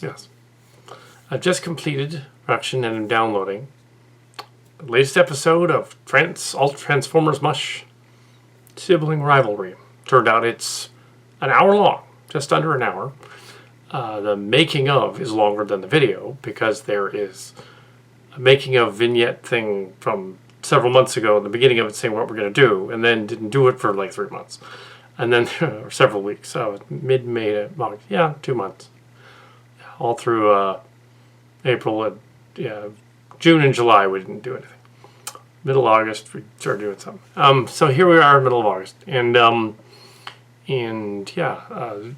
Yes. I've just completed production and I'm downloading the latest episode of Transformers MUSH Sibling Rivalry. Turned out it's an hour long, just under an hour. The making of is longer than the video because there is a making of vignette thing from several months ago, in the beginning of it, saying what we're going to do, and then didn't do it for like 3 months. And then, or several weeks, so mid-May, yeah, 2 months. All through April and June and July we didn't do anything. Middle of August we started doing something. So here we are, middle of August, and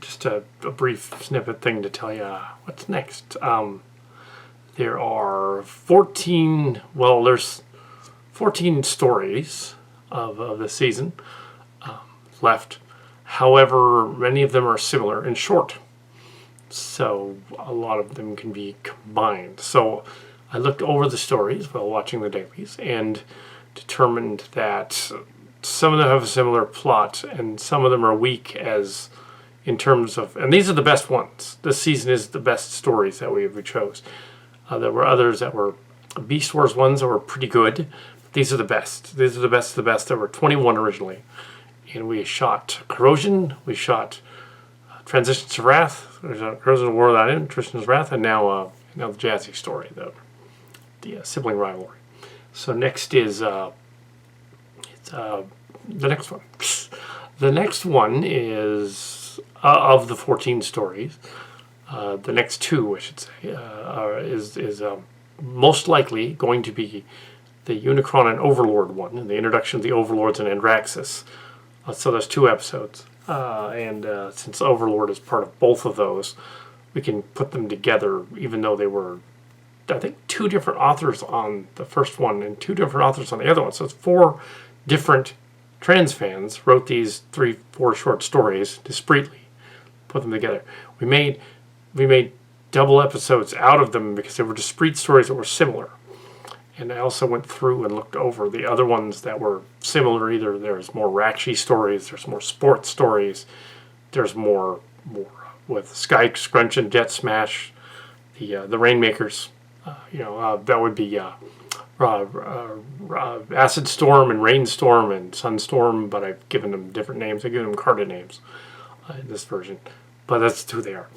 just a brief snippet thing to tell you what's next. There are 14. Well, there's 14 stories of the season left. However, many of them are similar and short, so a lot of them can be combined. So I looked over the stories while watching the dailies and determined that some of them have a similar plot and some of them are weak as in terms of, and these are the best ones. This season is the best stories that we chose. There were others that were Beast Wars ones that were pretty good. These are the best. These are the best of the best. There were 21 originally. And we shot Corrosion, we shot Transitions to Wrath, Corrosion of War Without End, Transitions to Wrath, and now the Jazzy story, the sibling rivalry. So next is the next one. The next one is of the 14 stories. The next two, I should say, is most likely going to be the Unicron and Overlord one, and the introduction of the Overlords and Andraxis. So there's 2 episodes, and since Overlord is part of both of those, we can put them together, even though they were, I think, 2 different authors on the first one and 2 different authors on the other one. So it's 4 different trans fans wrote these 3-4 short stories discreetly, put them together. We made double episodes out of them because they were discrete stories that were similar. And I also went through and looked over the other ones that were similar. Either there's more Rakshi stories, there's more sports stories, there's more with Sky Scrunch and Jet Smash, the Rainmakers. That would be Acid Storm and Rainstorm and Sunstorm, but I've given them different names. I've given them carded names in this version, but that's who they are.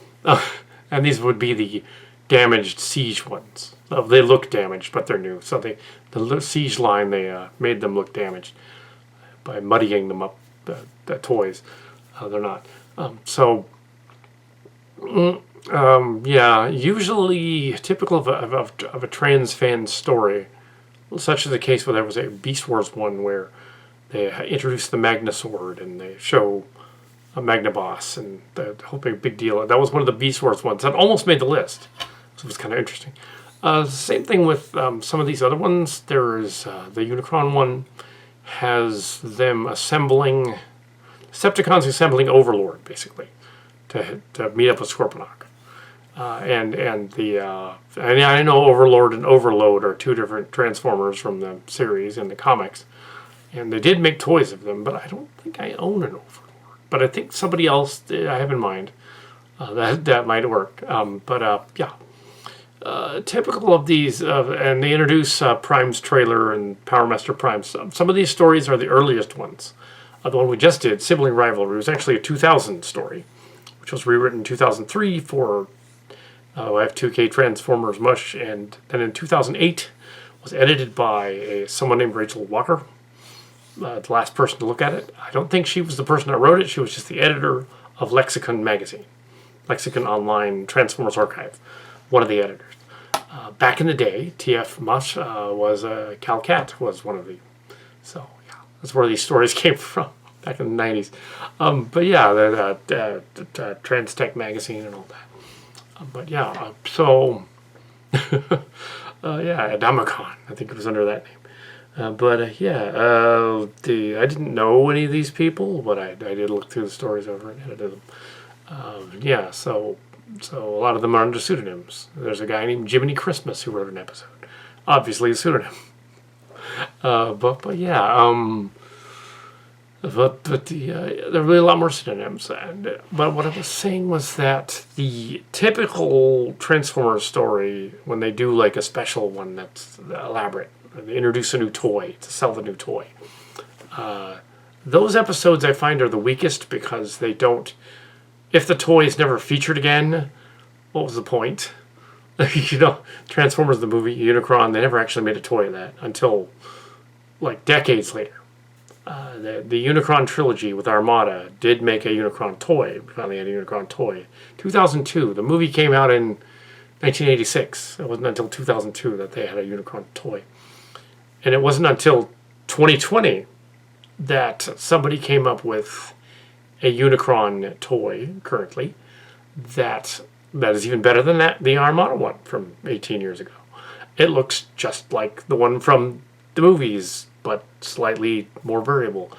And these would be the damaged Siege ones. They look damaged, but they're new. So the Siege line, they made them look damaged by muddying them up, the toys. They're not. Usually typical of a trans fan story, such as the case where there was a Beast Wars one where they introduced the Magnasword and they show a Magnaboss and the whole big deal. That was one of the Beast Wars ones that almost made the list. So it was kind of interesting. Same thing with some of these other ones. There's the Unicron one has them assembling, Decepticons assembling Overlord, basically, to meet up with Scorponok. And I know Overlord and Overload are 2 different Transformers from the series and the comics. And they did make toys of them, but I don't think I own an Overlord. But I think somebody else I have in mind that might work. Typical of these, and they introduce Prime's trailer and Power Master Prime. Some of these stories are the earliest ones. The one we just did, Sibling Rivalry, was actually a 2000 story, which was rewritten in 2003 for F2K Transformers MUSH, and then in 2008 was edited by someone named Rachel Walker, the last person to look at it. I don't think she was the person that wrote it. She was just the editor of Lexicon magazine, Lexicon Online Transformers Archive, one of the editors. Back in the day, TF MUSH was Kal Kat was one of the, so yeah, that's where these stories came from back in the 90s. The Trans Tech magazine and all that. Adamicon, I think it was under that name. I didn't know any of these people, but I did look through the stories over and edited them. So a lot of them are under pseudonyms. There's a guy named Jiminy Christmas who wrote an episode. Obviously a pseudonym. But there are really a lot more synonyms. But what I was saying was that the typical Transformers story, when they do like a special one that's elaborate, they introduce a new toy to sell the new toy. Those episodes I find are the weakest because they don't. If the toy is never featured again, what was the point? Transformers the movie, Unicron, they never actually made a toy of that until like decades later. The Unicron trilogy with Armada did make a Unicron toy. We finally had a Unicron toy. 2002. The movie came out in 1986. It wasn't until 2002 that they had a Unicron toy. And it wasn't until 2020 that somebody came up with a Unicron toy currently that is even better than the Armada one from 18 years ago. It looks just like the one from the movies, but slightly more variable.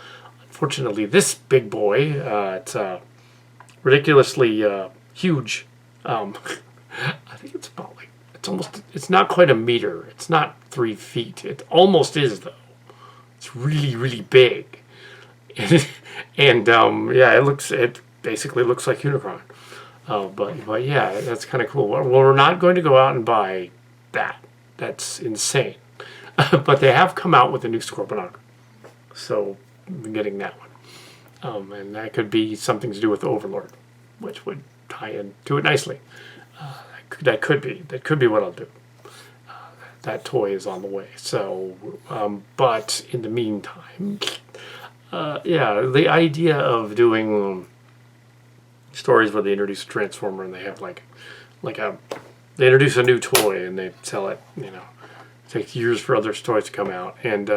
Unfortunately, this big boy, it's ridiculously huge. I think it's about like, it's not quite a meter. It's not 3 feet. It almost is though. It's really, really big. And it basically looks like Unicron. But yeah, that's kind of cool. Well, we're not going to go out and buy that. That's insane. But they have come out with a new Scorponok. So I'm getting that one. And that could be something to do with the Overlord, which would tie into it nicely. That could be what I'll do. That toy is on the way. So, but in the meantime, the idea of doing stories where they introduce a Transformer and they have they introduce a new toy and they sell it. It takes years for other toys to come out, and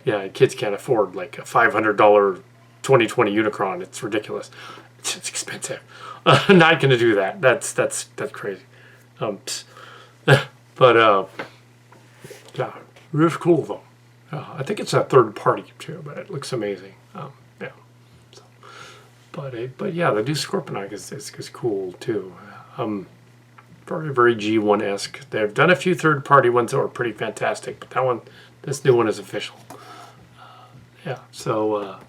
yeah, kids can't afford like a $500 2020 Unicron. It's ridiculous. It's expensive. Not going to do that. That's crazy. But yeah, it's cool though. I think it's a third party too, but it looks amazing. Yeah. So, but yeah, the new Scorponok is cool too. Very, very G1-esque. They've done a few third party ones that were pretty fantastic, but this new one is official. Yeah. So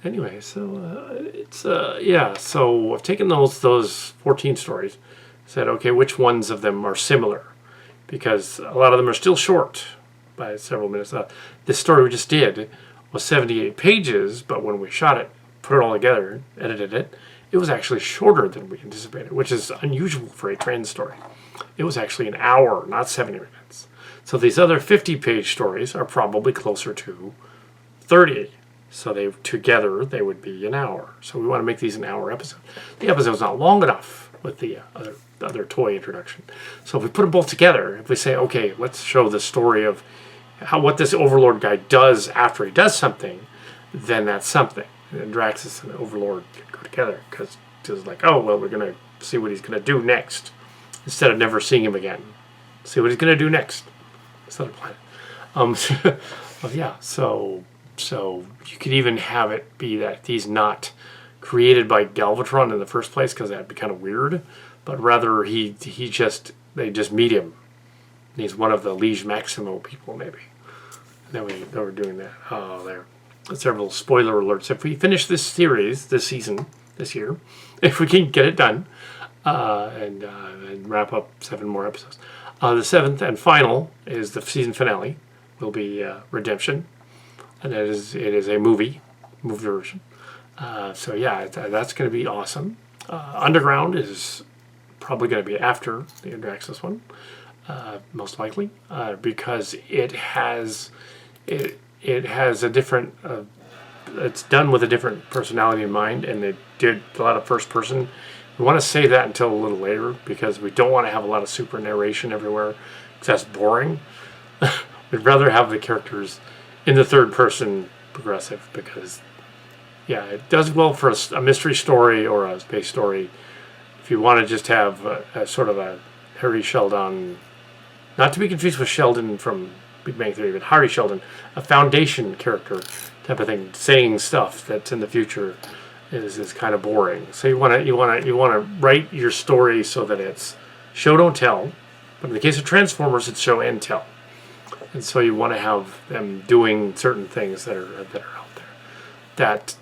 anyway, so I've taken those 14 stories, said, okay, which ones of them are similar? Because a lot of them are still short by several minutes. This story we just did was 78 pages, but when we shot it, put it all together, edited it, it was actually shorter than we anticipated, which is unusual for a trans story. It was actually an hour, not 70 minutes. So these other 50-page stories are probably closer to 30. So together they would be an hour. So we want to make these an hour episode. The episode's not long enough with the other toy introduction. So if we put them both together, if we say, okay, let's show the story of what this Overlord guy does after he does something, then that's something. And Draxus and the Overlord can go together because it's like, oh, well, we're going to see what he's going to do next instead of never seeing him again. See what he's going to do next. This other planet. Yeah, so you could even have it be that he's not created by Galvatron in the first place because that'd be kind of weird, but rather they just meet him. He's one of the Liege Maximo people, maybe. And then we're doing that. Oh, there. Several spoiler alerts. If we finish this series, this season, this year, if we can get it done, and wrap up 7 more episodes. The 7th and final is the season finale. Will be Redemption, and it is a movie version. So yeah, that's going to be awesome. Underground is probably going to be after the Andraxis one, most likely, because it has a different. It's done with a different personality in mind, and they did a lot of first person. We want to save that until a little later because we don't want to have a lot of super narration everywhere because that's boring. We'd rather have the characters in the third person progressive because, yeah, it does well for a mystery story or a space story. If you want to just have a sort of a Harry Sheldon, not to be confused with Sheldon from Big Bang Theory, but Harry Sheldon, a foundation character type of thing, saying stuff that's in the future is kind of boring. So you want to write your story so that it's show don't tell, but in the case of Transformers, it's show and tell. and so you want to have them doing certain things that are out there that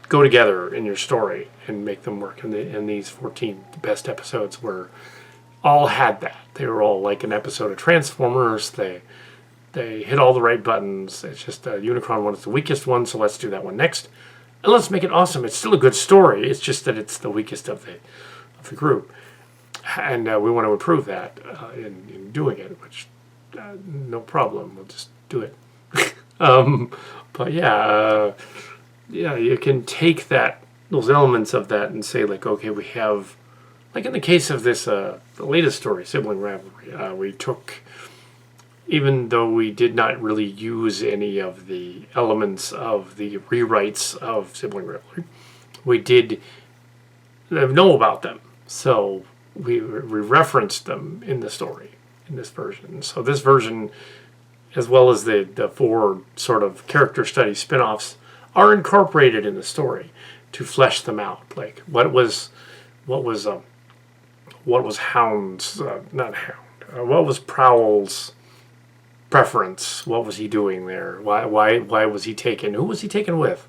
go together in your story and make them work. And these 14 best episodes were all had that. They were all like an episode of Transformers. They hit all the right buttons. It's just Unicron one is the weakest one, so let's do that one next. And let's make it awesome. It's still a good story. It's just that it's the weakest of the group. And we want to improve that in doing it, which no problem. We'll just do it. But yeah, you can take those elements of that and say, like, okay, we have, like in the case of this, the latest story, Sibling Rivalry, we took, even though we did not really use any of the elements of the rewrites of Sibling Rivalry, we did know about them. So we referenced them in the story, in this version. So this version, as well as the 4 sort of character study spin-offs, are incorporated in the story to flesh them out. Like, what was Hound's, not Hound, what was Prowl's preference? What was he doing there? Why was he taken? Who was he taken with?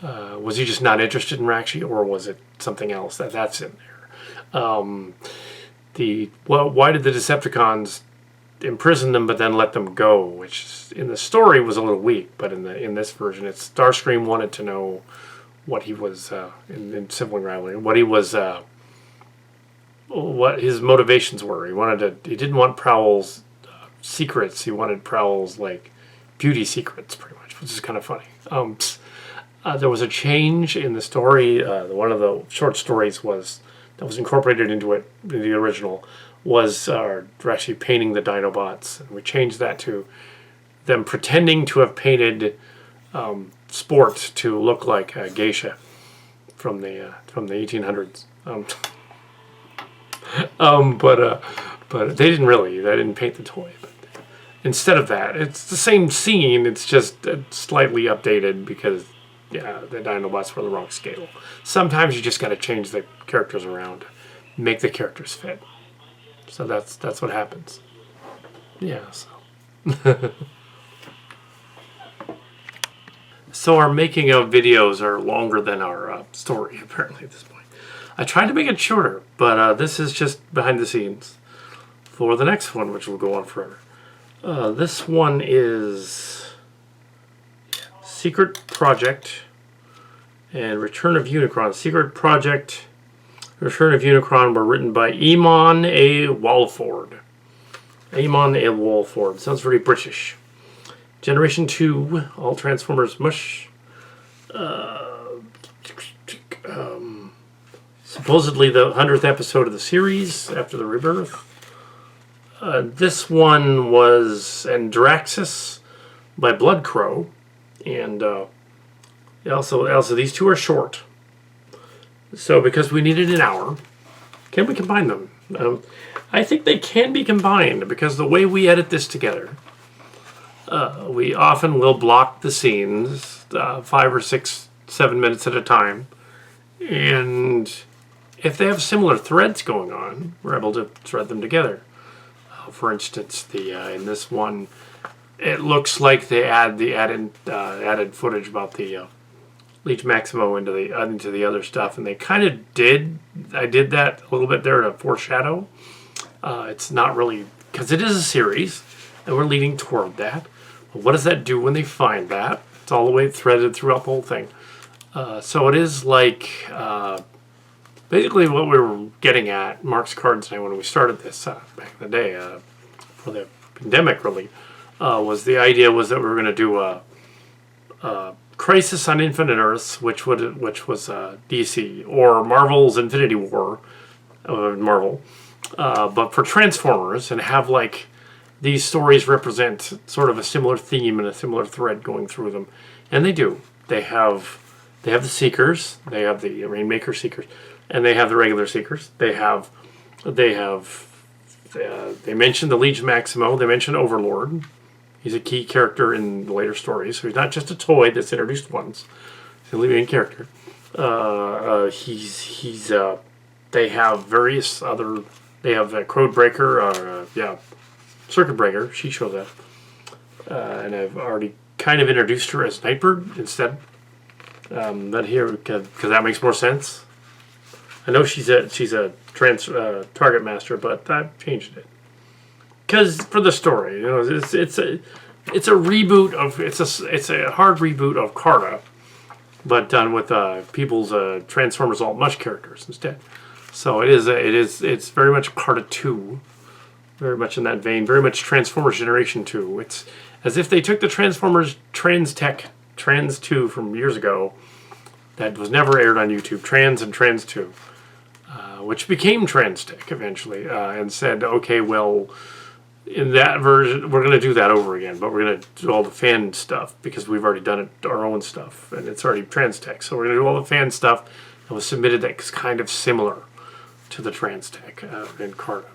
Was he just not interested in Rakshi, or was it something else that's in there? Why did the Decepticons imprison them but then let them go? Which in the story was a little weak, but in this version, it's Starscream wanted to know what he was in Sibling Rivalry, what his motivations were. He didn't want Prowl's secrets. He wanted Prowl's like beauty secrets, pretty much, which is kind of funny. There was a change in the story. One of the short stories that was incorporated into it in the original was actually painting the Dinobots, and we changed that to them pretending to have painted Sport to look like a geisha from the 1800s. But they didn't really. They didn't paint the toy. But instead of that, it's the same scene. It's just slightly updated because the Dinobots were the wrong scale. Sometimes you just got to change the characters around, make the characters fit. So that's what happens. Yeah. So. So our making of videos are longer than our story, apparently, at this point. I tried to make it shorter, but this is just behind the scenes for the next one, which will go on forever. This one is Secret Project and Return of Unicron. Secret Project, Return of Unicron were written by Eamon A. Walford. Eamon A. Walford. Sounds very British. Generation 2, all Transformers MUSH. Supposedly the 100th episode of the series after the rebirth. This one was Andraxis by Bloodcrow. And also these two are short. So because we needed an hour, can we combine them? I think they can be combined because the way we edit this together, we often will block the scenes 5 or 6, 7 minutes at a time. And if they have similar threads going on, we're able to thread them together. For instance, in this one, it looks like they added footage about the Leech Maximo into the other stuff, and they kind of did. I did that a little bit there to foreshadow. It's not really, because it is a series, and we're leading toward that. But what does that do when they find that? It's all the way threaded throughout the whole thing. So it is like basically what we were getting at, Mark's Cards and I, when we started this back in the day for the pandemic, really, was the idea was that we were going to do a Crisis on Infinite Earths, which was DC, or Marvel's Infinity War, Marvel, but for Transformers, and have like these stories represent sort of a similar theme and a similar thread going through them, and they do. They have the Seekers, they have the Rainmaker Seekers, and they have the regular Seekers. They mention the Legion Maximo. They mention Overlord. He's a key character in the later stories, so he's not just a toy that's introduced once. He's a living character. They have various other. They have Codebreaker, Circuit Breaker. She shows up. and I've already kind of introduced her as Nightbird instead. That here, because that makes more sense. I know she's a target master, but I've changed it because for the story, it's a reboot of it's a hard reboot of Carta, but done with people's Transformers Alt MUSH characters instead. So it's very much Carta 2, very much in that vein, very much Transformers Generation 2. It's as if they took the Transformers Trans 2 from years ago that was never aired on YouTube, Trans and Trans 2, which became Trans Tech eventually, and said, okay, well, in that version, we're going to do that over again, but we're going to do all the fan stuff because we've already done it, our own stuff, and it's already Trans Tech. So we're going to do all the fan stuff that was submitted that's kind of similar to the Trans Tech in Carta.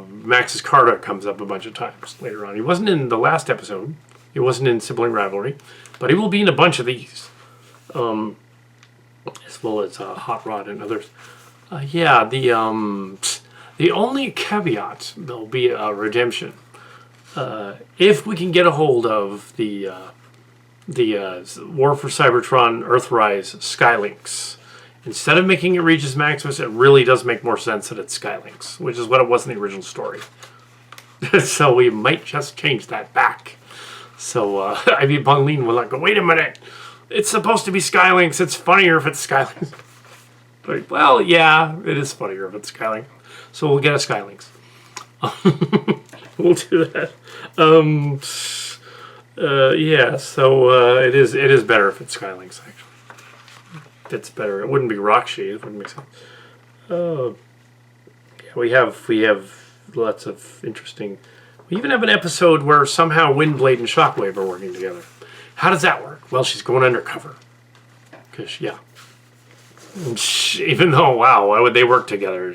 Max's Carta comes up a bunch of times later on. He wasn't in the last episode. He wasn't in Sibling Rivalry, but he will be in a bunch of these, as well as Hot Rod and others. The only caveat there'll be a redemption if we can get a hold of the War for Cybertron Earthrise Skylinks. Instead of making it Regis Maximus, it really does make more sense that it's Skylinks, which is what it was in the original story. So we might just change that back. So Ivy Bungleen will not go, wait a minute, it's supposed to be Skylinks, it's funnier if it's Skylinks. Like, well, yeah, it is funnier if it's Skylinks. So we'll get a Skylinks. We'll do that. It is better if it's Skylinks, actually. It's better. It wouldn't be Rockshi. It wouldn't make sense. We have lots of interesting. We even have an episode where somehow Windblade and Shockwave are working together. How does that work? Well, she's going undercover. Because even though, wow, why would they work together?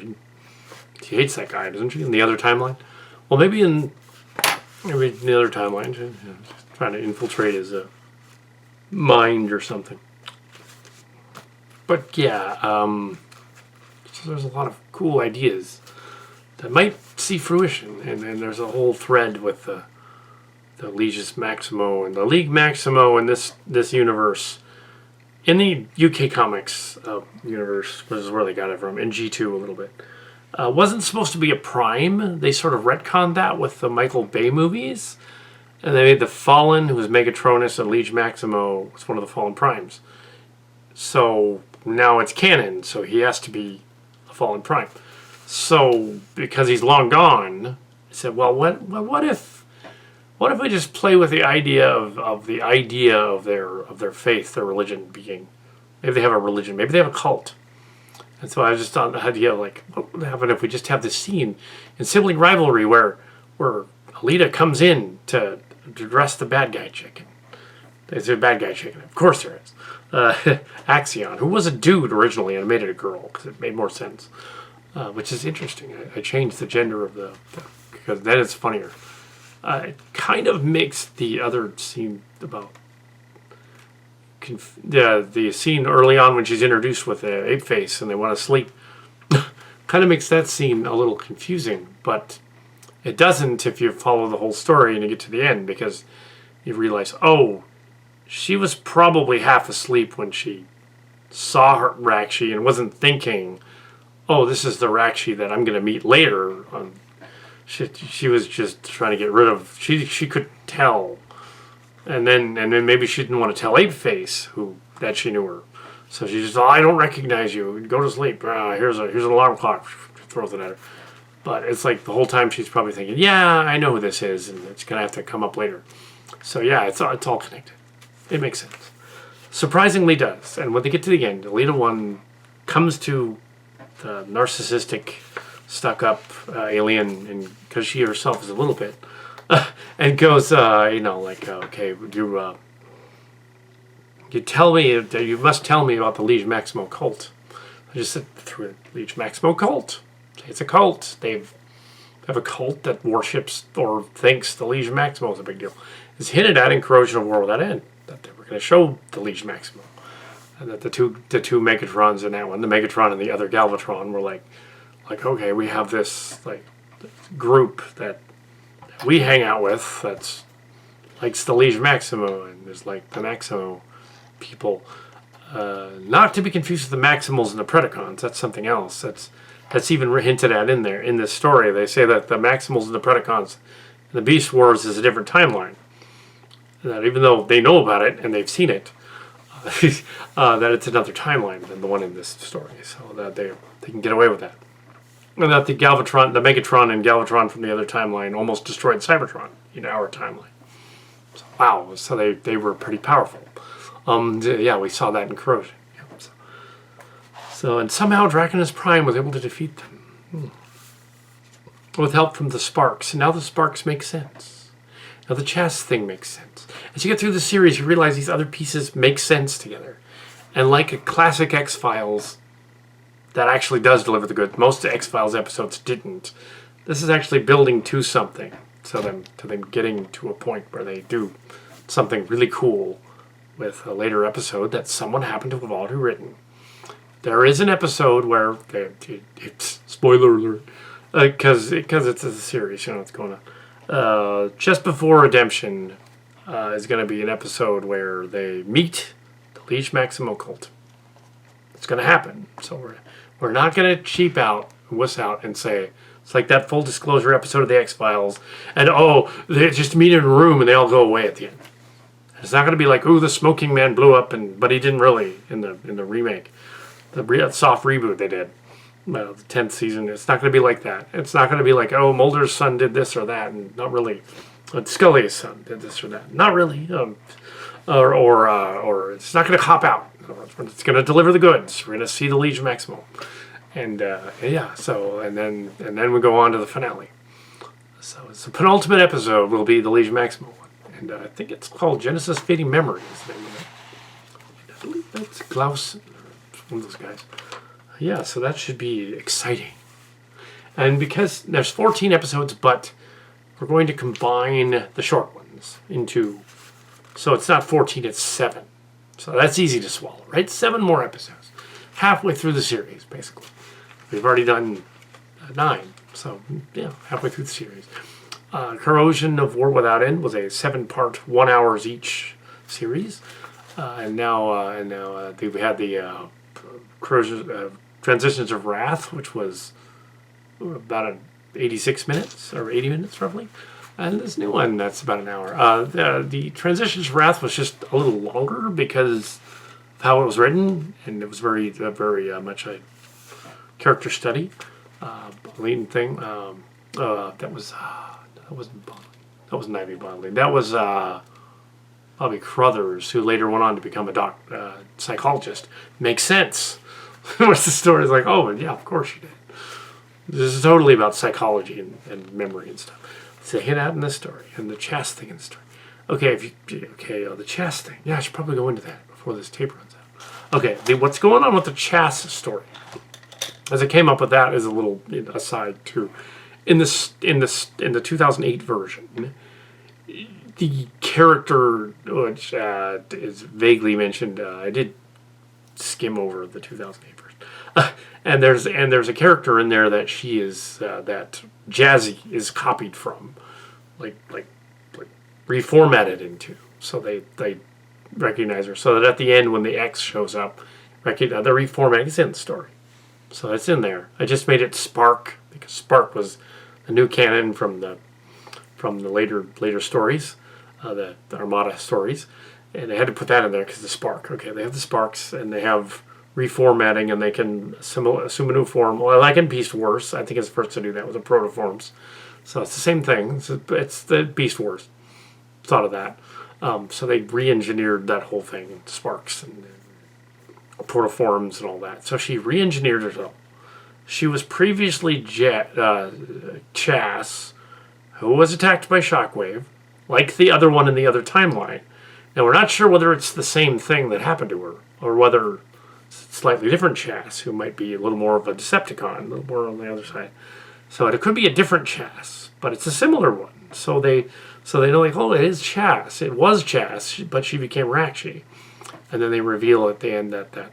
She hates that guy, doesn't she? In the other timeline. Well, maybe in the other timeline, she's trying to infiltrate his mind or something. But yeah, so there's a lot of cool ideas that might see fruition, and then there's a whole thread with the Legis Maximo and the League Maximo in this universe. In the UK comics universe, which is where they got it from, in G2 a little bit, wasn't supposed to be a Prime. They sort of retconned that with the Michael Bay movies, and they made the Fallen, who was Megatronus, and Liege Maximo was one of the Fallen Primes. So now it's canon, so he has to be a Fallen Prime. So because he's long gone, I said, well, what if we just play with the idea of their faith, their religion being, maybe they have a religion, maybe they have a cult. And so I just thought the idea, like, what would happen if we just have this scene in Sibling Rivalry where Alita comes in to dress the bad guy chicken. There's a bad guy chicken. Of course there is. Axion, who was a dude originally and made it a girl because it made more sense, which is interesting. I changed the gender of because then it's funnier. It kind of makes the other scene about the scene early on when she's introduced with the ape face and they want to sleep. Kind of makes that scene a little confusing, but it doesn't if you follow the whole story and you get to the end, because you realize, oh, she was probably half asleep when she saw her Rakshi and wasn't thinking, oh, this is the Rakshi that I'm going to meet later. She was just trying to get rid of. She could tell, and then maybe she didn't want to tell Ape Face that she knew her, so she just, oh, I don't recognize you. Go to sleep. Here's an alarm clock. Throws it at her. But it's like the whole time she's probably thinking, yeah, I know who this is, and it's gonna have to come up later. So yeah, it's all connected. It makes sense. Surprisingly does. And when they get to the end, Alita 1 comes to the narcissistic, stuck-up alien, and because she herself is a little bit, and goes, okay, you tell me, you must tell me about the Liege Maximo cult. I just said, through it, Liege Maximo cult. It's a cult. They have a cult that worships or thinks the Liege Maximo is a big deal. It's hinted at in Corrosion of War Without End that they were going to show the Liege Maximo, and that the two Megatrons in that one, the Megatron and the other Galvatron, were like, okay, we have this like group that we hang out with that's likes the Liege Maximo, and there's like the Maximo people. Not to be confused with the Maximals and the Predacons. That's something else. That's even hinted at in there in this story. They say that the Maximals and the Predacons and the Beast Wars is a different timeline. That even though they know about it and they've seen it, that it's another timeline than the one in this story. So that they can get away with that. And that the Megatron and Galvatron from the other timeline almost destroyed Cybertron in our timeline. So, wow, so they were pretty powerful. Yeah, we saw that in Corrosion. Yeah, so, and somehow Draconus Prime was able to defeat them. With help from the Sparks. And now the Sparks make sense. Now the Chast thing makes sense. As you get through the series, you realize these other pieces make sense together. And like a classic X-Files that actually does deliver the goods, most X-Files episodes didn't. This is actually building to something. To them getting to a point where they do something really cool with a later episode that someone happened to have already written. There is an episode where it's spoiler alert, because it's a series, you know what's going on. Just before Redemption is going to be an episode where they meet the Liege Maximo cult. It's going to happen. So we're not going to cheap out, wuss out, and say it's like that full disclosure episode of the X-Files, and they just meet in a room and they all go away at the end. It's not going to be like, the smoking man blew up, but he didn't really in the remake, the soft reboot they did, the 10th season. It's not going to be like that. It's not going to be like, Mulder's son did this or that, and not really. Scully's son did this or that, not really. Or it's not going to cop out. It's going to deliver the goods. We're going to see the Liege Maximo, and yeah. So and then we go on to the finale. So it's the penultimate episode will be the Liege Maximo. And I think it's called Genesis Fading Memories. I believe that's Klaus, one of those guys. Yeah, so that should be exciting. And because there's 14 episodes, but we're going to combine the short ones into, so it's not 14, it's 7. So that's easy to swallow, right? 7 more episodes. Halfway through the series, basically. We've already done 9. So, yeah, halfway through the series. Corrosion of War Without End was a 7-part, 1 hours each series, and now we had the Corrosion Transitions of Wrath, which was about 86 minutes or 80 minutes roughly, and this new one that's about an hour. The Transitions of Wrath was just a little longer because of how it was written, and it was very much a character study, leading thing. That wasn't Ivy Bodley. That was Bobby Crothers, who later went on to become a psychologist. Makes sense. What's the story? It's like, yeah, of course you did. This is totally about psychology and memory and stuff. So hit out in this story and the Chast thing in the story. Okay, the Chast thing. Yeah, I should probably go into that before this tape runs out. Okay, what's going on with the Chast story? As I came up with that as a little aside too. In the 2008 version, the character, which is vaguely mentioned, I did skim over the 2008 version, and there's a character in there that she is that Jazzy is copied from, like reformatted into, so they recognize her. So that at the end when the X shows up, the reformatting is in the story, so it's in there. I just made it Spark because Spark was a new canon from the later stories, the Armada stories, and they had to put that in there because the Spark. Okay, they have the Sparks and they have reformatting and they can assume a new form. Well, like in Beast Wars, I think it's the first to do that with the protoforms. So it's the same thing. It's the Beast Wars. Thought of that. So they re-engineered that whole thing, Sparks and protoforms and all that. So she re-engineered herself. She was previously Chas, who was attacked by Shockwave, like the other one in the other timeline. Now, we're not sure whether it's the same thing that happened to her, or whether it's a slightly different Chas, who might be a little more of a Decepticon, a little more on the other side. So it could be a different Chas, but it's a similar one. So they know, like, it is Chas. It was Chas, but she became Rakshi. And then they reveal at the end that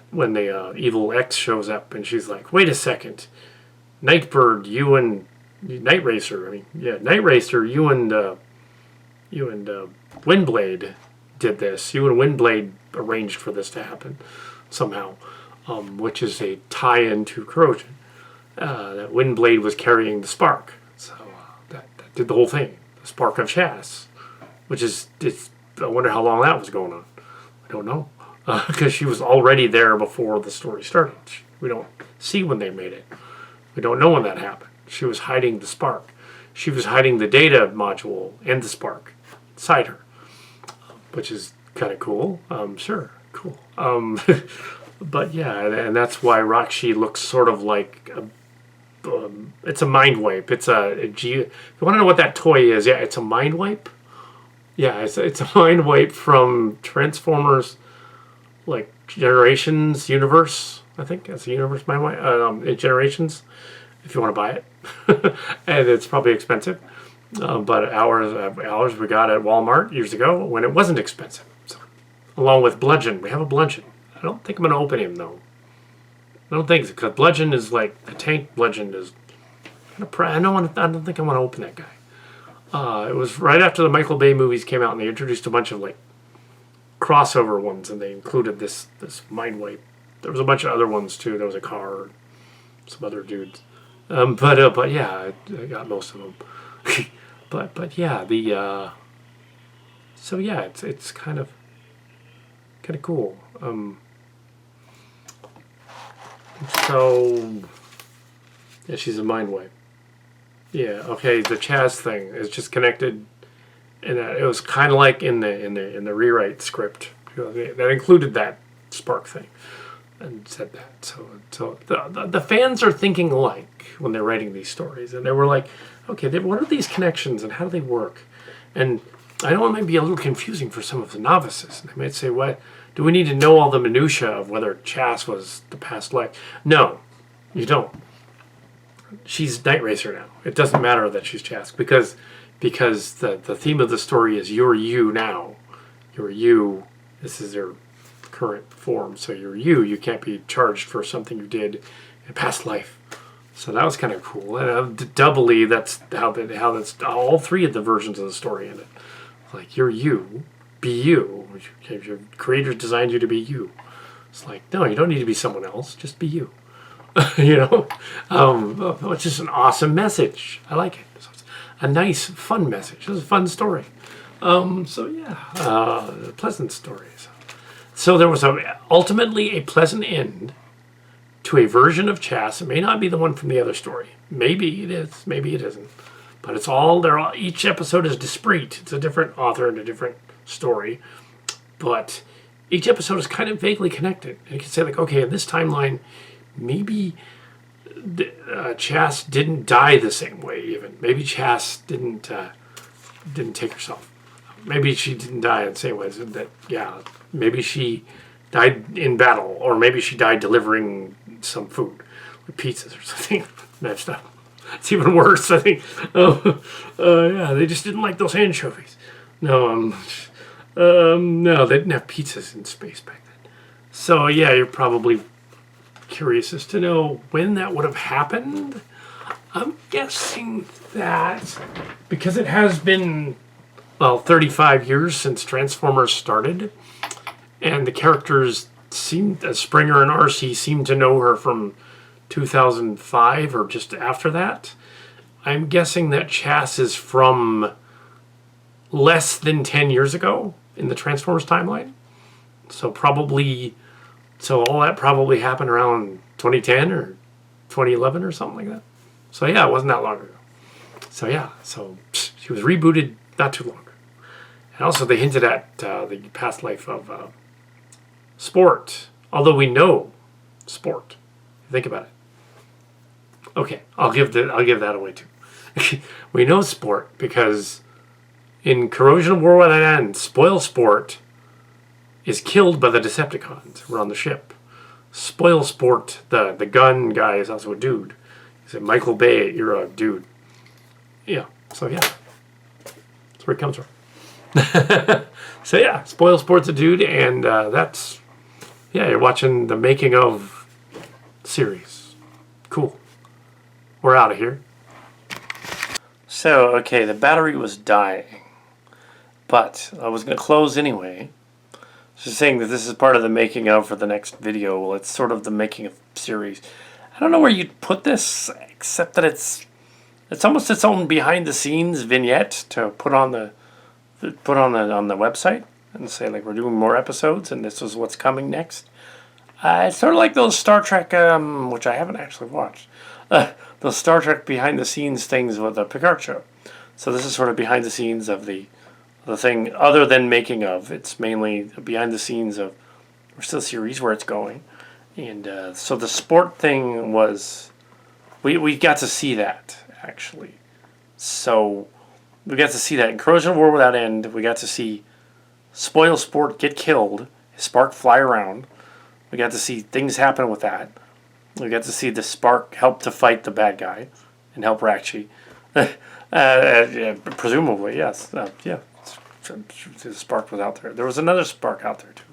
when the evil X shows up and she's like, wait a second, Nightbird, you and Night Racer. I mean, yeah, Night Racer. You and Windblade did this. You and Windblade arranged for this to happen somehow, which is a tie-in to Corrosion. That Windblade was carrying the spark, so that did the whole thing. The spark of Chas, which is I wonder how long that was going on. I don't know, because she was already there before the story started. We don't see when they made it. We don't know when that happened. She was hiding the spark. She was hiding the data module and the spark inside her, which is kind of cool. Sure, cool. But yeah, and that's why Rakshi looks sort of like it's a mind wipe. It's if you want to know what that toy is, yeah, it's a mind wipe. Yeah, it's a mind wipe from Transformers, like Generations universe. I think it's a universe mind wipe. Generations, if you want to buy it, and it's probably expensive. But ours we got at Walmart years ago when it wasn't expensive. So, along with Bludgeon, we have a Bludgeon. I don't think I'm gonna open him though. I don't think so, because Bludgeon is like the tank. Bludgeon is. I don't think I want to open that guy. It was right after the Michael Bay movies came out, and they introduced a bunch of like crossover ones, and they included this mind wipe. There was a bunch of other ones too. There was a car, some other dudes. But yeah, I got most of them. but yeah, so yeah, it's kind of cool. So yeah, she's a mind wipe. Yeah, okay. The Chas thing is just connected, and it was kind of like in the rewrite script that included that spark thing, and said that. So the fans are thinking alike when they're writing these stories, and they were like, okay, what are these connections and how do they work? And I know it might be a little confusing for some of the novices. They might say, what? Do we need to know all the minutia of whether Chas was the past life? No, you don't. She's Night Racer now. It doesn't matter that she's Chas because the theme of the story is you're you now. You're you. This is your current form. So you're you. You can't be charged for something you did in past life. So that was kind of cool. And doubly, that's how that's all three of the versions of the story ended. Like you're you. Be you. Your creator designed you to be you. It's like, no, you don't need to be someone else. Just be you. You know? It's just an awesome message. I like it. So it's a nice, fun message. It was a fun story. So yeah, a pleasant story. So there was ultimately a pleasant end to a version of Chas. It may not be the one from the other story. Maybe it is. Maybe it isn't. But it's all there. Each episode is discrete. It's a different author and a different story, but each episode is kind of vaguely connected. And you can say like, okay, in this timeline, maybe Chas didn't die the same way. Even maybe Chas didn't take herself. Maybe she didn't die in the same way. That yeah, maybe she died in battle, or maybe she died delivering some food, like pizzas or something. Messed up. It's even worse, I think. Yeah, they just didn't like those anchovies. No, no, they didn't have pizzas in space back then. So yeah, you're probably curious as to know when that would have happened. I'm guessing that because it has been 35 years since Transformers started, and the characters Springer and RC seem to know her from 2005 or just after that. I'm guessing that Chas is from less than 10 years ago in the Transformers timeline. So all that probably happened around 2010 or 2011 or something like that. So yeah, it wasn't that long ago. So yeah, she was rebooted not too long ago. And also they hinted at the past life of Sport, although we know Sport. Think about it. Okay, I'll give that away too. We know Sport because in Corrosion of War Without End, Spoil Sport is killed by the Decepticons who are on the ship. Spoil Sport, the gun guy, is also a dude. He's a Michael Bay era dude. Yeah, so yeah. That's where it comes from. So yeah, Spoil Sport's a dude, and you're watching the making of series. Cool. We're out of here. So, okay, the battery was dying, but I was going to close anyway. Just saying that this is part of the making of for the next video. Well, it's sort of the making of series. I don't know where you'd put this, except that it's almost its own behind the scenes vignette to put on the website and say like we're doing more episodes and this is what's coming next. It's sort of like those Star Trek, which I haven't actually watched. Those Star Trek behind the scenes things with the Picard show. So this is sort of behind the scenes of the thing, other than making of. It's mainly behind the scenes of the series where it's going. And so the sport thing was, we got to see that, actually. So we got to see that in Corrosion War Without End. We got to see Spoil Sport get killed, his spark fly around. We got to see things happen with that. We got to see the spark help to fight the bad guy and help Rakshi. Presumably, yes. Yeah. The spark was out there. There was another spark out there, too.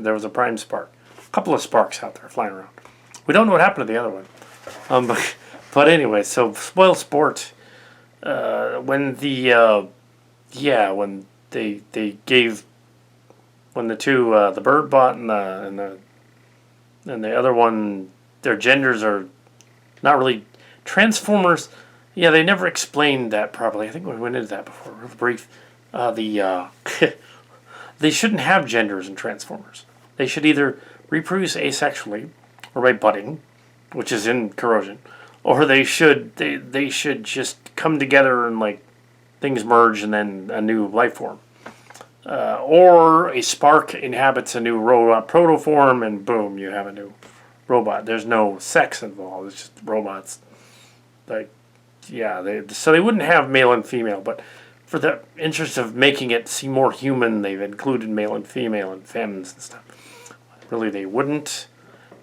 There was a prime spark. A couple of sparks out there flying around. We don't know what happened to the other one. But anyway, so Spoil Sport, when the two, the bird bot and the other one, their genders are not really Transformers. Yeah, they never explained that properly. I think we went into that before, real brief. They shouldn't have genders in Transformers. They should either reproduce asexually or by budding, which is in Corrosion, or they should just come together and like things merge and then a new life form. Or a spark inhabits a new robot protoform and boom, you have a new robot. There's no sex involved. It's just robots. Like, yeah, so they wouldn't have male and female, but for the interest of making it seem more human, they've included male and female and femmes and stuff. Really, they wouldn't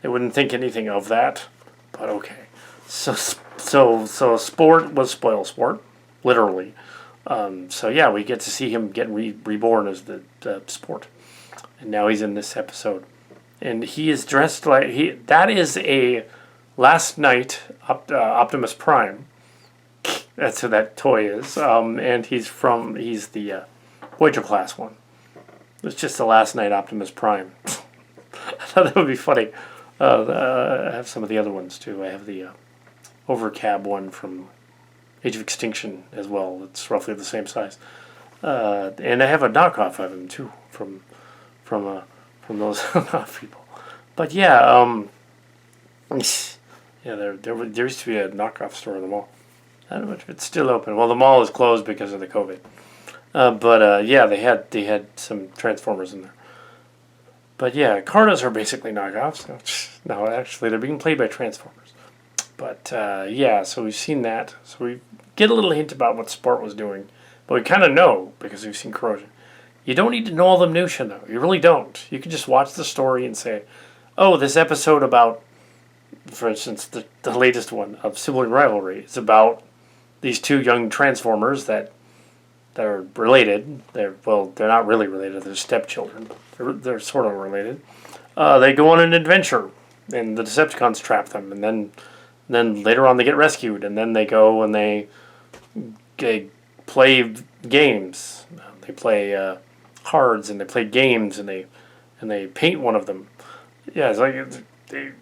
think anything of that, but okay. So sport was Spoil Sport, literally. So yeah, we get to see him get reborn as the sport, and now he's in this episode, and he is dressed like that is a Last Night Optimus Prime. That's who that toy is, and he's the Voyager class one. It's just the Last Night Optimus Prime. I thought that would be funny. I have some of the other ones too. I have the Overcab one from Age of Extinction as well. It's roughly the same size, and I have a knockoff of him too from those people. But yeah, there used to be a knockoff store in the mall. I don't know if it's still open. Well, the mall is closed because of the COVID. But yeah, they had some Transformers in there. But yeah, Cartas are basically knockoffs. No, actually, they're being played by Transformers. But yeah, so we've seen that. So we get a little hint about what Sport was doing. But we kind of know because we've seen Corrosion. You don't need to know all the minutiae, though. You really don't. You can just watch the story and say, oh, this episode about, for instance, the latest one of Sibling Rivalry is about these two young Transformers that are related. They're not really related. They're stepchildren. They're sort of related. They go on an adventure, and the Decepticons trap them, and then later on they get rescued, and then they go and they play games. They play cards, and they play games, and they paint one of them. Yeah, it's like they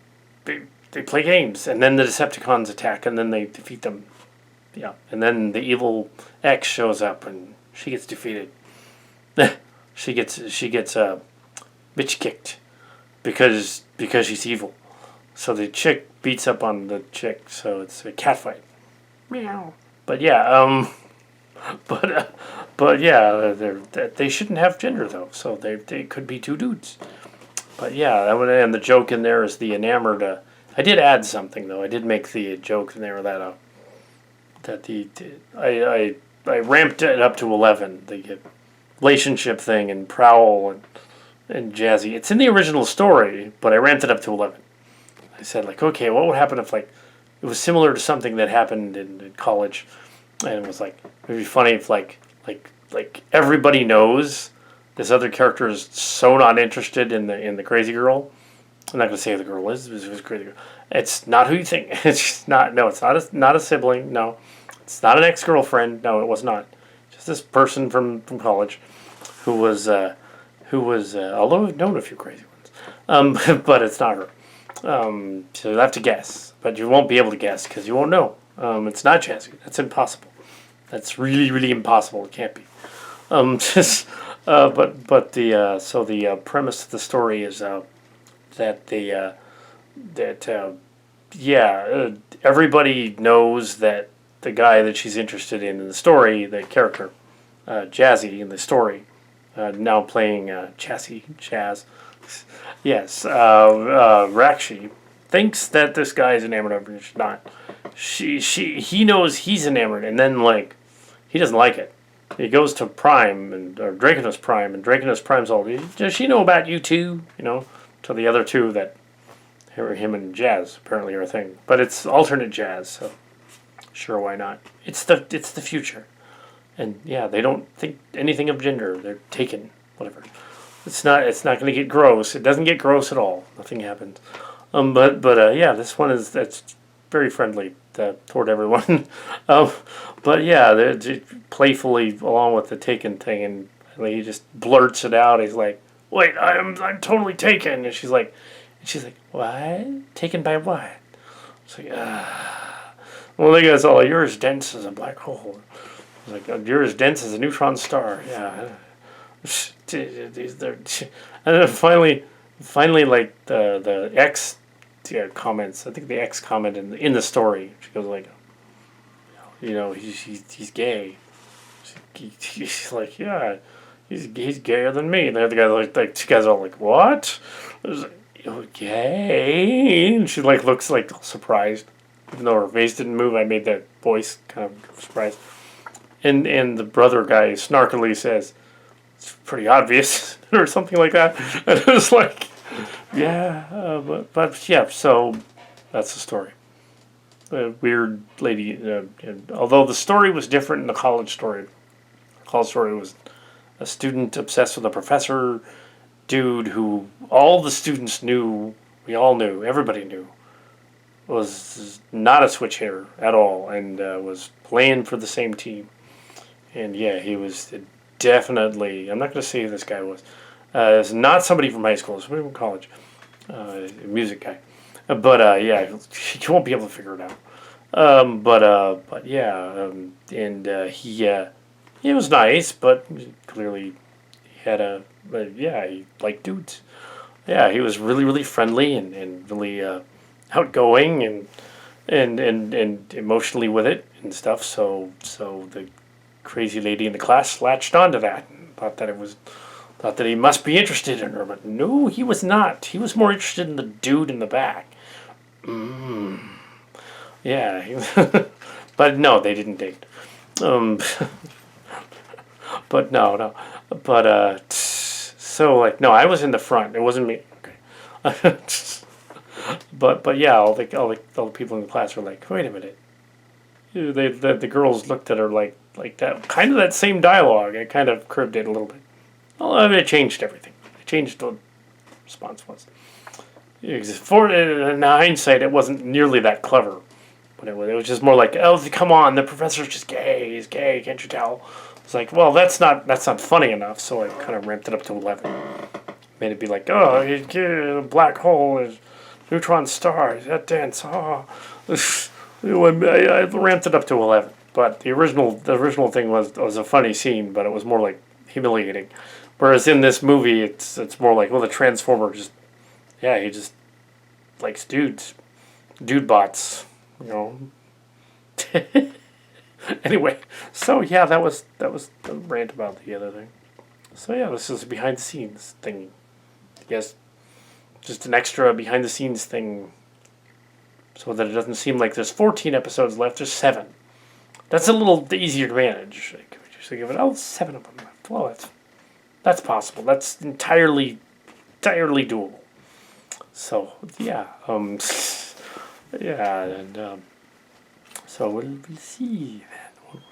play games, and then the Decepticons attack, and then they defeat them. Yeah, and then the evil X shows up, and she gets defeated. she gets bitch kicked because she's evil. So the chick beats up on the chick, so it's a cat fight. Meow. But yeah, but yeah, they shouldn't have gender though, so they could be two dudes. But yeah, and the joke in there is the enamored. I did add something though. I did make the joke in there that I ramped it up to 11. The relationship thing and Prowl and Jazzy. It's in the original story, but I ramped it up to 11. I said like, okay, what would happen if like it was similar to something that happened in college, and it was like it'd be funny if like everybody knows this other character is so not interested in the crazy girl. I'm not gonna say who the girl is. It was a crazy girl. It's not who you think. It's just not. No, it's not a sibling. No, It's not an ex-girlfriend. No, it was not. Just this person from college who was although I've known a few crazy ones, but it's not her. So you'll have to guess, but you won't be able to guess because you won't know. It's not Jazzy. That's impossible. That's really, really impossible. It can't be. Just, but the so the premise of the story is that everybody knows that the guy that she's interested in the story, the character, Jazzy in the story, now playing Chaz. Yes, Rakshi thinks that this guy is enamored of her. She's not. He knows he's enamored, and then like he doesn't like it. He goes to Prime or Draconis Prime, and Draconis Prime's all, does she know about you too? To the other two that him and Jazz apparently are a thing, but it's alternate Jazz, so sure, why not? It's the future, and yeah, they don't think anything of gender. They're taken, whatever. It's not going to get gross. It doesn't get gross at all. Nothing happens. But yeah, this one that's very friendly toward everyone. But yeah, they're playfully along with the taken thing, and he just blurts it out. He's like, "Wait, I'm totally taken," and she's like, "What? Taken by what?" It's like, well, they guys all, "You're as dense as a black hole." It's like, "You're as dense as a neutron star." Yeah. And then finally, like the X comments. I think the X comment in the story. She goes like, he's gay. She's like, yeah, he's gayer than me. And the other guy like two guys are all like, what? I was like, "You're gay?" And she like looks like surprised, even though her face didn't move. I made that voice kind of surprised. And the brother guy snarkily says, "It's pretty obvious," or something like that. And it was like, yeah, but yeah, so that's the story. A weird lady, and although the story was different in the college story. The college story was a student obsessed with a professor dude who all the students knew, we all knew, everybody knew, was not a switch hitter at all, and was playing for the same team. And yeah, he was definitely, I'm not going to say who this guy was. It's not somebody from high school, it's somebody from college. A music guy. But yeah, you won't be able to figure it out. But yeah, and he was nice, but clearly he had he liked dudes. Yeah, he was really, really friendly and really outgoing and emotionally with it and stuff. So the crazy lady in the class latched onto that and thought that he must be interested in her, but no, he was not. He was more interested in the dude in the back. Yeah, but no, they didn't date. But no, but so like no, I was in the front. It wasn't me. Okay, but yeah, all the people in the class were like, wait a minute. The girls looked at her like that, kind of that same dialogue. I kind of cribbed it a little bit. Well, I mean, it changed everything. It changed the response was. In hindsight, it wasn't nearly that clever, but it was just more like, oh, come on, the professor's just gay. He's gay, can't you tell? It's like, well, that's not funny enough. So I kind of ramped it up to 11. Made it be like, oh, a black hole is neutron stars. That dance. Oh. I ramped it up to 11. But the original thing was a funny scene, but it was more like humiliating. Whereas in this movie, it's more like, well, the Transformer he just likes dudes, dude bots, Anyway, so yeah, that was the rant about the other thing. So yeah, this is a behind the scenes thing. Yes, just an extra behind the scenes thing, so that it doesn't seem like there's 14 episodes left. There's 7. That's a little easier to manage. Like, just give it 7 of them left. Well, that's possible. That's entirely doable. So yeah, yeah, and so we'll see then.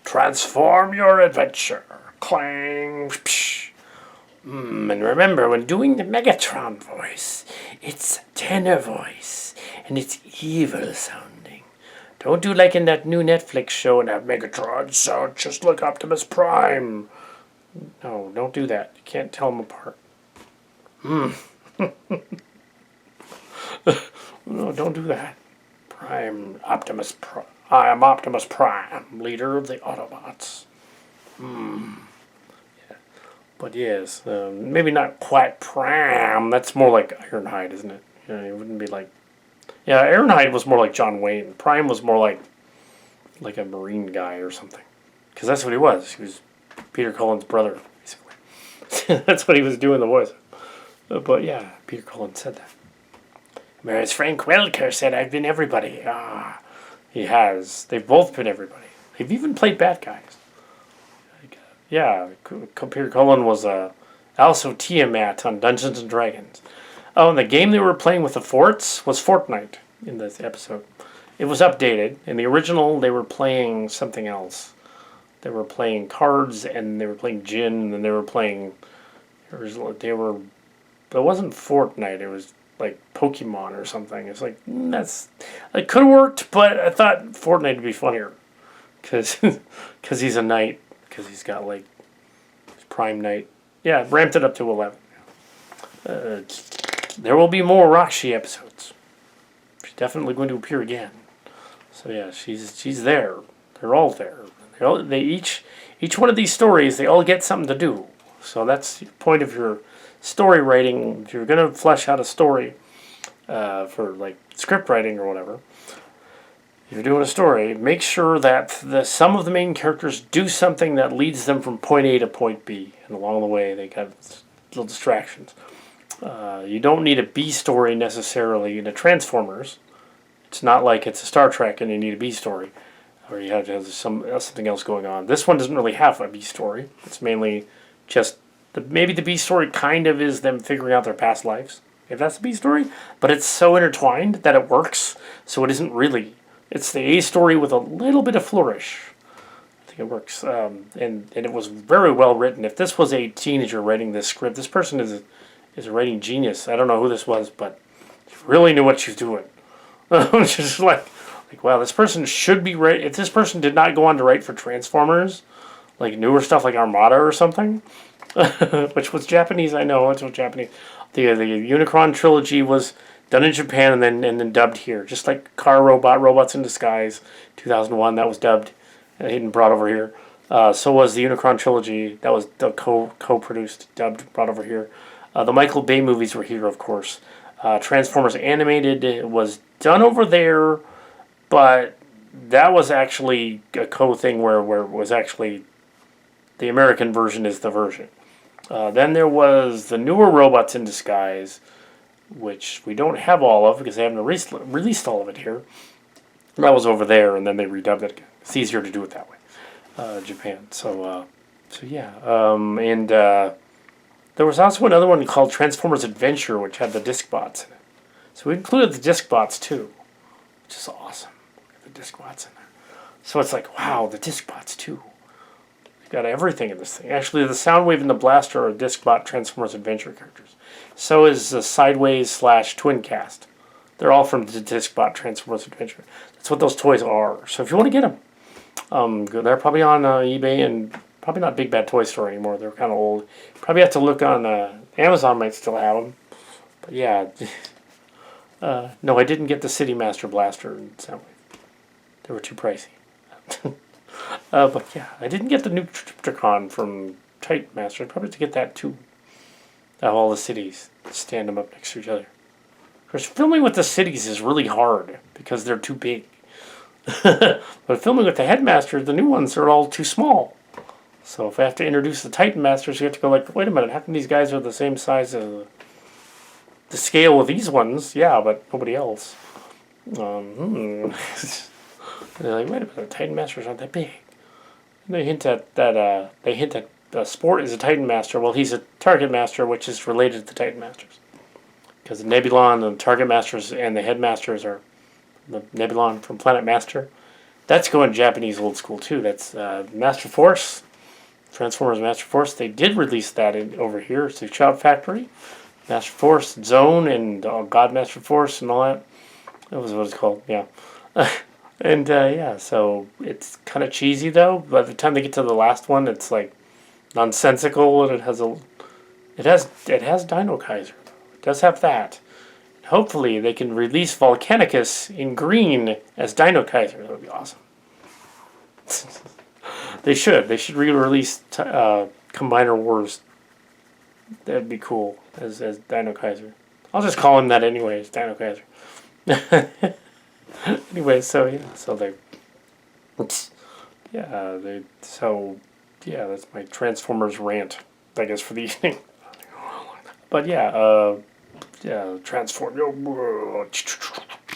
Transform your adventure. Clang. Psh. And remember, when doing the Megatron voice, it's tenor voice, and it's evil sounding. Don't do like in that new Netflix show and have Megatron sound just like Optimus Prime. No, don't do that. You can't tell them apart. No, don't do that. I am Optimus Prime, leader of the Autobots. Yeah. But yes, maybe not quite Prime. That's more like Ironhide, isn't it? It wouldn't be like... Yeah, Ironhide was more like John Wayne. Prime was more like a Marine guy or something. Because that's what he was. He was Peter Cullen's brother, basically. That's what he was doing the voice. But yeah, Peter Cullen said that. Whereas Frank Welker said, I've been everybody. He has. They've both been everybody. They've even played bad guys. Yeah, Peter Cullen was also Tiamat on Dungeons and Dragons. Oh, and the game they were playing with the forts was Fortnite in this episode. It was updated. In the original, they were playing something else. They were playing cards, and they were playing gin, and they were playing... It wasn't Fortnite, it was like Pokemon or something. It's like, it could have worked, but I thought Fortnite would be funnier. Because he's a knight. Because he's got like his prime knight. Yeah, ramped it up to 11. There will be more Roxy episodes. She's definitely going to appear again. So yeah, she's there. They're all there. They each one of these stories, they all get something to do. So that's the point of your story writing. If you're going to flesh out a story for like script writing or whatever, if you're doing a story, make sure that some of the main characters do something that leads them from point A to point B. And along the way, they got little distractions. You don't need a B story necessarily in a Transformers. It's not like it's a Star Trek and you need a B story, or you have to have something else going on. This one doesn't really have a B story. It's mainly just maybe the B story kind of is them figuring out their past lives, if that's the B story. But it's so intertwined that it works. So it isn't really. It's the A story with a little bit of flourish. I think it works, and it was very well written. If this was a teenager writing this script, this person is a writing genius. I don't know who this was, but she really knew what she was doing. Just like wow, this person should be right. If this person did not go on to write for Transformers, like newer stuff like Armada or something, which was Japanese, I know it's Japanese. The Unicron trilogy was done in Japan and then dubbed here, just like Robots in Disguise, 2001. That was dubbed and brought over here. So was the Unicron trilogy. That was co-produced, dubbed, brought over here. The Michael Bay movies were here, of course. Transformers Animated was done over there, but that was actually a co-thing where it was actually the American version is the version. Then there was the newer Robots in Disguise, which we don't have all of because they haven't released all of it here. That was over there, and then they redubbed it again. It's easier to do it that way, Japan. So yeah. And there was also another one called Transformers Adventure, which had the Discbots in it. So we included the Discbots too, which is awesome. The Discbots in there. So it's like, wow, the Discbots too. You've got everything in this thing. Actually, the Soundwave and the Blaster are Discbot Transformers Adventure characters. So is the Sideways / Twincast. They're all from the Discbot Transformers Adventure. That's what those toys are. So if you want to get them, they're probably on eBay and probably not Big Bad Toy Store anymore. They're kind of old. Probably have to look on Amazon. Might still have them. But yeah. No, I didn't get the City Master Blaster and Soundwave. They were too pricey. But yeah, I didn't get the new Triptychon from Titan Master. I'd probably have to get that too. All the cities, stand them up next to each other. Of course, filming with the cities is really hard because they're too big. But filming with the Headmaster, the new ones are all too small. So if I have to introduce the Titan Masters, you have to go like, wait a minute, how come these guys are the same size as the scale with these ones? Yeah, but nobody else. They're like, wait a minute, the Titan Masters aren't that big. And they hint at that. They hint at Sport is a Titan Master. Well, he's a Target Master, which is related to the Titan Masters, because the Nebulon and the Target Masters and the Headmasters are the Nebulon from Planet Master. That's going Japanese old school too. That's Master Force, Transformers Master Force. They did release that over here. It's the Shout Factory, Master Force, Zone, and God Master Force, and all that. That was what it's called. Yeah. And yeah, so it's kind of cheesy though. By the time they get to the last one, it's like nonsensical, and it has Dino Kaiser. It does have that. Hopefully, they can release Volcanicus in green as Dino Kaiser. That would be awesome. They should. They should re-release Combiner Wars. That'd be cool as Dino Kaiser. I'll just call him that anyway. It's Dino Kaiser. Anyway, so yeah, so they, yeah, they, so yeah, that's my Transformers rant, I guess, for the evening. But yeah, yeah, transform.